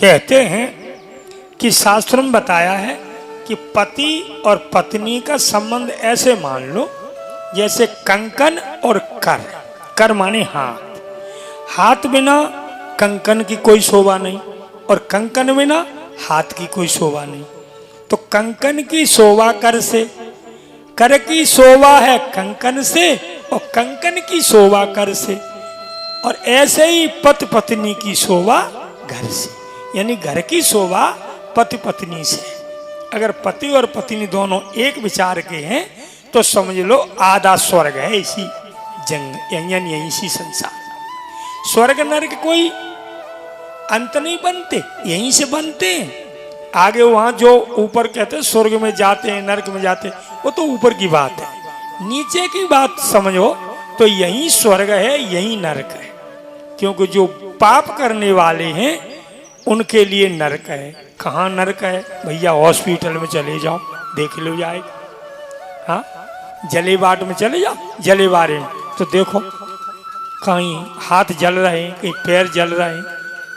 कहते हैं कि शास्त्रों में बताया है कि पति और पत्नी का संबंध ऐसे मान लो जैसे कंकन और कर। कर माने हाथ, हाथ बिना कंकन की कोई शोभा नहीं और कंकन बिना हाथ की कोई शोभा नहीं। तो कंकन की शोभा कर से, कर की शोभा है कंकन से और कंकन की शोभा कर से। और ऐसे ही पति पत्नी की शोभा घर से, यानी घर की शोभा पति पत्नी से। अगर पति और पत्नी दोनों एक विचार के हैं तो समझ लो आधा स्वर्ग है इसी जंग, यानी इसी संसार। स्वर्ग नरक कोई अंत नहीं बनते, यहीं से बनते हैं। आगे वहां जो ऊपर कहते हैं स्वर्ग में जाते हैं नरक में जाते हैं, वो तो ऊपर की बात है। नीचे की बात समझो तो यही स्वर्ग है यही नरक है। क्योंकि जो पाप करने वाले हैं उनके लिए नरक है। कहाँ नरक है भैया? हॉस्पिटल में चले जाओ देख लो जाएगा। हाँ, जले बाट में चले जाओ, जले बारे में तो देखो कहीं हाथ जल रहे हैं, कहीं पैर जल रहे हैं।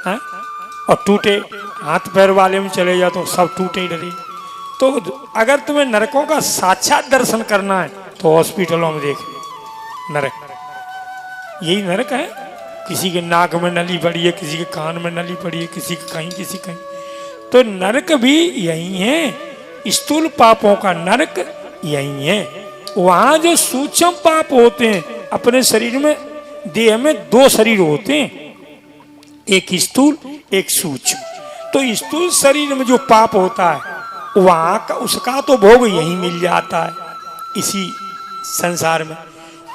हाँ? और टूटे हाथ पैर वाले में चले जाओ तो सब टूटे ही डरे। तो अगर तुम्हें नरकों का साक्षात दर्शन करना है तो हॉस्पिटलों में देख लो नरक, यही नरक है। किसी के नाक में नली पड़ी है, किसी के कान में नली पड़ी है, किसी के कहीं किसी कहीं। तो नरक भी यही है, स्थूल पापों का नरक यही है। वहां जो सूक्ष्म पाप होते हैं, अपने शरीर में देह में दो शरीर होते हैं, एक स्थूल एक सूक्ष्म। तो स्थूल शरीर में जो पाप होता है वहां का उसका तो भोग यही मिल जाता है इसी संसार में।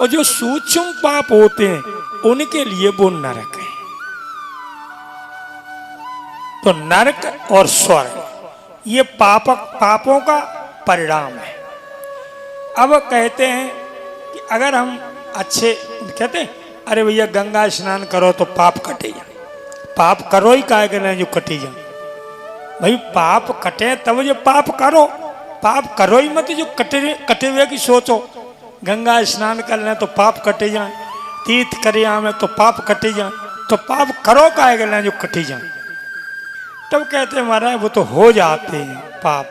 और जो सूक्ष्म पाप होते हैं उनके लिए वो नरक है। तो नरक और स्वर्ग ये पापों का परिणाम है। अब कहते हैं कि अगर हम अच्छे कहते हैं अरे भैया गंगा स्नान करो तो पाप कटे जाए। पाप करो ही काहे करना जो कटे जाए? भाई पाप कटे तब जो पाप करो, पाप करो ही मत जो कटे हुए की सोचो। गंगा स्नान कर लें तो पाप कटे जाए, तीर्थ करे आवे तो पाप कटे जाए। तो पाप करो काहे करना जो कटे जाए? तब कहते हैं महाराज वो तो हो जाते हैं पाप।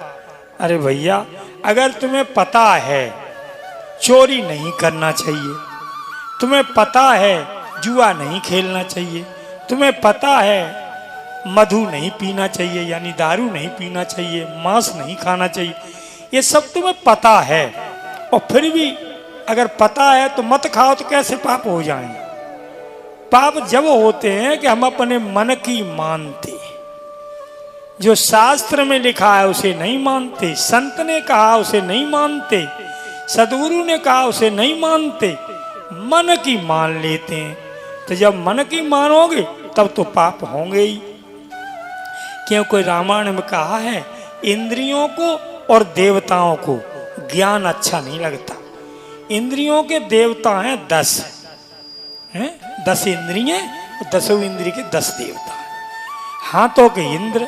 अरे भैया अगर तुम्हें पता है चोरी नहीं करना चाहिए, तुम्हें पता है जुआ नहीं खेलना चाहिए, तुम्हें पता है मधु नहीं पीना चाहिए यानी दारू नहीं पीना चाहिए, मांस नहीं खाना चाहिए, ये सब तुम्हें पता है और फिर भी अगर पता है तो मत खाओ तो कैसे पाप हो जाएंगे? पाप जब होते हैं कि हम अपने मन की मानते, जो शास्त्र में लिखा है उसे नहीं मानते, संत ने कहा उसे नहीं मानते, सदगुरु ने कहा उसे नहीं मानते, मन की मान लेते हैं। तो जब मन की मानोगे तब तो पाप होंगे ही। क्योंकि रामायण में कहा है इंद्रियों को और देवताओं को ज्ञान अच्छा नहीं लगता। इंद्रियों के देवता हैं 10 हैं, 10 इंद्रिय, 10 इंद्रिय के 10 देवता। हाथों के इंद्र,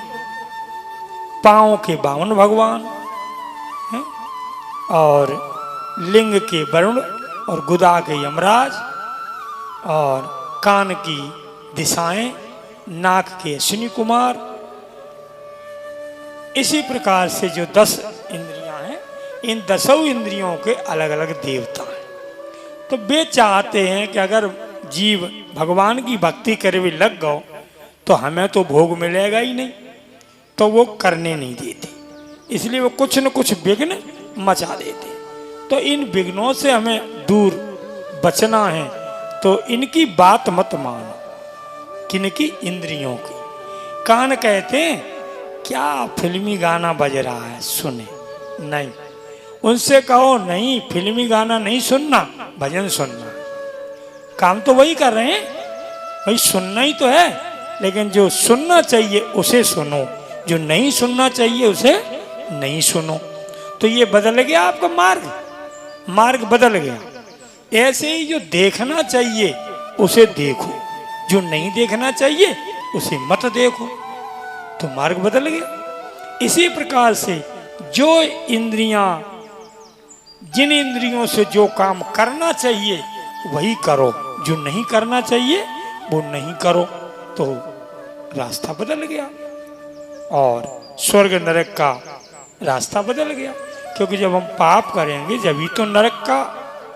पांव के 52 भगवान हैं, और लिंग के वरुण और गुदा के यमराज, और कान की दिशाएं, नाक के अश्विनी कुमार। इसी प्रकार से जो 10 इंद्रियां हैं, इन 10 इंद्रियों के अलग अलग देवता हैं। तो वे चाहते हैं कि अगर जीव भगवान की भक्ति करे भी लग गो तो हमें तो भोग मिलेगा ही नहीं, तो वो करने नहीं देते। इसलिए वो कुछ न कुछ विघ्न मचा देते। तो इन विघ्नों से हमें दूर बचना है। तो इनकी बात मत मानो। किनकी? इंद्रियों की। कान कहते हैं क्या फिल्मी गाना बज रहा है सुने, नहीं। उनसे कहो नहीं फिल्मी गाना नहीं सुनना, भजन सुनना। काम तो वही कर रहे हैं, भाई सुनना ही तो है, लेकिन जो सुनना चाहिए उसे सुनो, जो नहीं सुनना चाहिए उसे नहीं सुनो। तो ये बदल गया आपका मार्ग, मार्ग बदल गया। ऐसे ही जो देखना चाहिए उसे देखो, जो नहीं देखना चाहिए उसे मत देखो, तो मार्ग बदल गया। इसी प्रकार से जो इंद्रियां, जिन इंद्रियों से जो काम करना चाहिए वही करो, जो नहीं करना चाहिए वो नहीं करो, तो रास्ता बदल गया। और स्वर्ग नरक का रास्ता बदल गया। क्योंकि जब हम पाप करेंगे जब ही तो नरक का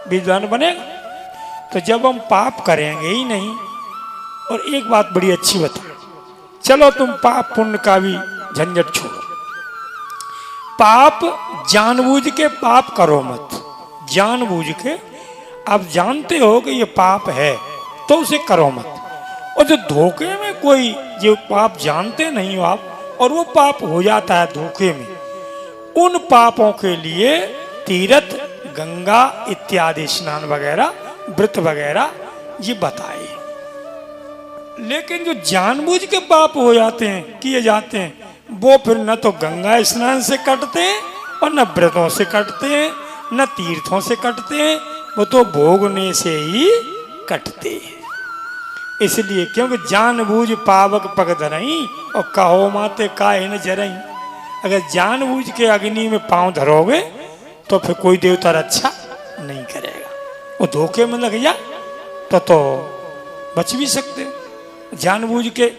विद्वान बनेगा। तो जब हम पाप करेंगे ही नहीं, और एक बात बड़ी अच्छी बता, चलो तुम पाप पुण्य का भी झंझट छोड़ो, पाप जानबूझ के पाप करो मत। जानबूझ के आप जानते हो कि ये पाप है तो उसे करो मत। और जो धोखे में कोई जो पाप जानते नहीं हो आप और वो पाप हो जाता है धोखे में, उन पापों के लिए तीर्थ, गंगा इत्यादि स्नान वगैरह, व्रत वगैरह ये बताए। लेकिन जो जानबूझ के पाप हो जाते हैं, किए जाते हैं, वो फिर न तो गंगा स्नान से कटते हैं और न व्रतों से कटते हैं, न तीर्थों से कटते हैं, वो तो भोगने से ही कटते हैं। इसलिए क्योंकि जानबूझ पावक पग धरई और कहो माते काहे न जरई। अगर जानबूझ के अग्नि में पांव धरोगे तो फिर कोई देवता रक्षा नहीं करेगा। वो धोखे में लग जा तो बच भी सकते हो। जानबूझ के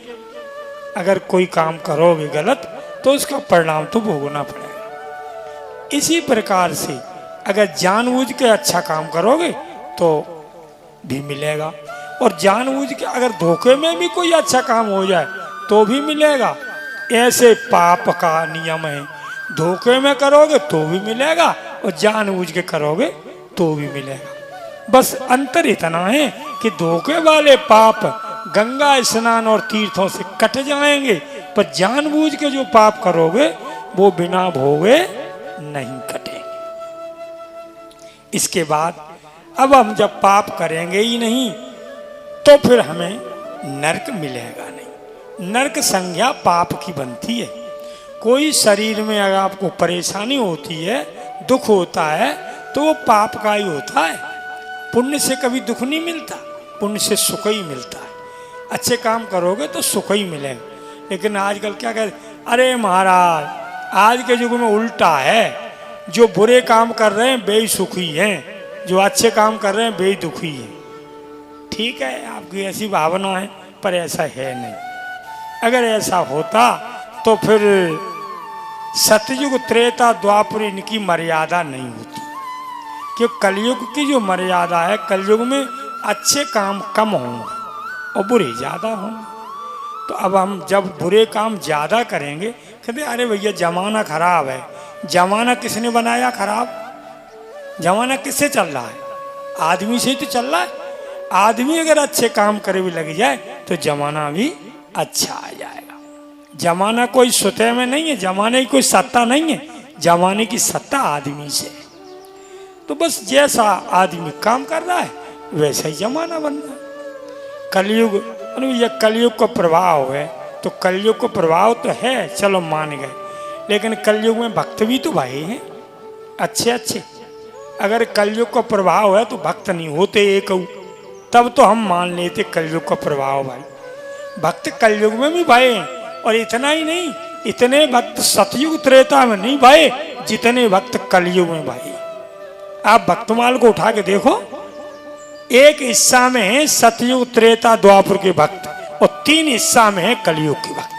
अगर कोई काम करोगे गलत तो उसका परिणाम तो भोगना पड़ेगा। इसी प्रकार से अगर जानबूझ के अच्छा काम करोगे तो भी मिलेगा, और जानबूझ के अगर धोखे में भी कोई अच्छा काम हो जाए तो भी मिलेगा। ऐसे पाप का नियम है, धोखे में करोगे तो भी मिलेगा और जानबूझ के करोगे तो भी मिलेगा। बस अंतर इतना है कि धोखे वाले पाप गंगा स्नान और तीर्थों से कट जाएंगे, पर जानबूझ के जो पाप करोगे वो बिना भोगे नहीं कटेंगे। इसके बाद अब हम जब पाप करेंगे ही नहीं तो फिर हमें नरक मिलेगा नहीं। नरक संज्ञा पाप की बनती है। कोई शरीर में अगर आपको परेशानी होती है, दुख होता है, तो वो पाप का ही होता है। पुण्य से कभी दुख नहीं मिलता, पुण्य से सुख ही मिलता है। अच्छे काम करोगे तो सुख ही मिलेगा। लेकिन आजकल क्या कहते, अरे महाराज आज के युग में उल्टा है, जो बुरे काम कर रहे हैं बेसुखी हैं, जो अच्छे काम कर रहे हैं बेदुखी हैं। ठीक है, आपकी ऐसी भावना है, पर ऐसा है नहीं। अगर ऐसा होता तो फिर सतयुग, त्रेता, द्वापर इनकी मर्यादा नहीं होती। क्योंकि कलयुग की जो मर्यादा है, कलयुग में अच्छे काम कम होंगे और बुरे ज़्यादा होंगे। तो अब हम जब बुरे काम ज़्यादा करेंगे, कहते अरे भैया जमाना खराब है। जमाना किसने बनाया खराब? जमाना किससे चल रहा है? आदमी से ही तो चल रहा है। आदमी अगर अच्छे काम करे भी लग जाए तो जमाना भी अच्छा आ जाएगा। जमाना कोई स्वतः में नहीं है, जमाने की कोई सत्ता नहीं है, जमाने की सत्ता आदमी से है। तो बस जैसा आदमी काम कर रहा है वैसा ही जमाना बन रहा है। कलयुग, ये कलयुग का प्रभाव है, तो कलयुग का प्रभाव तो है, चलो मान गए। लेकिन कलयुग में भक्त भी तो भाई हैं अच्छे अच्छे। अगर कलयुग का प्रभाव है तो भक्त नहीं होते एक, तब तो हम मान लेते कलयुग का प्रभाव भाई। भक्त कलयुग में भी भाई हैं, और इतना ही नहीं, इतने भक्त सतयुग त्रेता में नहीं भाई जितने भक्त कलयुग में भाई। आप भक्तमाल को उठा के देखो, एक हिस्सा में है सतयुग त्रेता द्वापर के भक्त और 3 हिस्सा में है कलयुग के भक्त।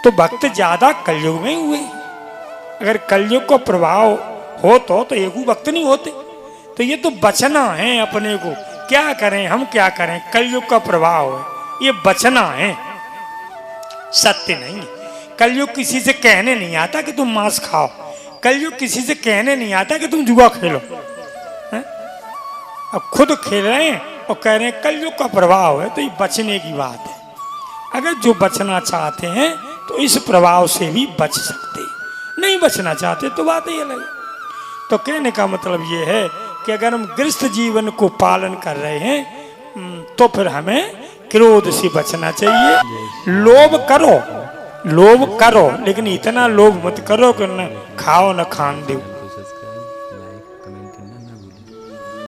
तो भक्त ज्यादा कलयुग में हुए। अगर कलयुग का प्रभाव हो तो एक भक्त नहीं होते। तो ये तो बचना है अपने को। क्या करें हम, क्या करें? कलयुग का प्रभाव है, ये बचना है, सत्य नहीं है। कलयुग किसी से कहने नहीं आता कि तुम मांस खाओ। कलयुग किसी से कहने नहीं आता कि तुम जुआ खेलो। अब खुद खेल रहे हैं और कह रहे हैं कलयुग का प्रभाव है, तो ये बचने की बात है। अगर जो बचना चाहते हैं तो इस प्रभाव से भी बच सकते, नहीं बचना चाहते तो बात ही अलग है। तो कहने का मतलब ये है कि अगर हम गृहस्थ जीवन को पालन कर रहे हैं तो फिर हमें क्रोध से बचना चाहिए। लोभ करो लेकिन इतना लोभ मत करो कि न खाओ न खान दो।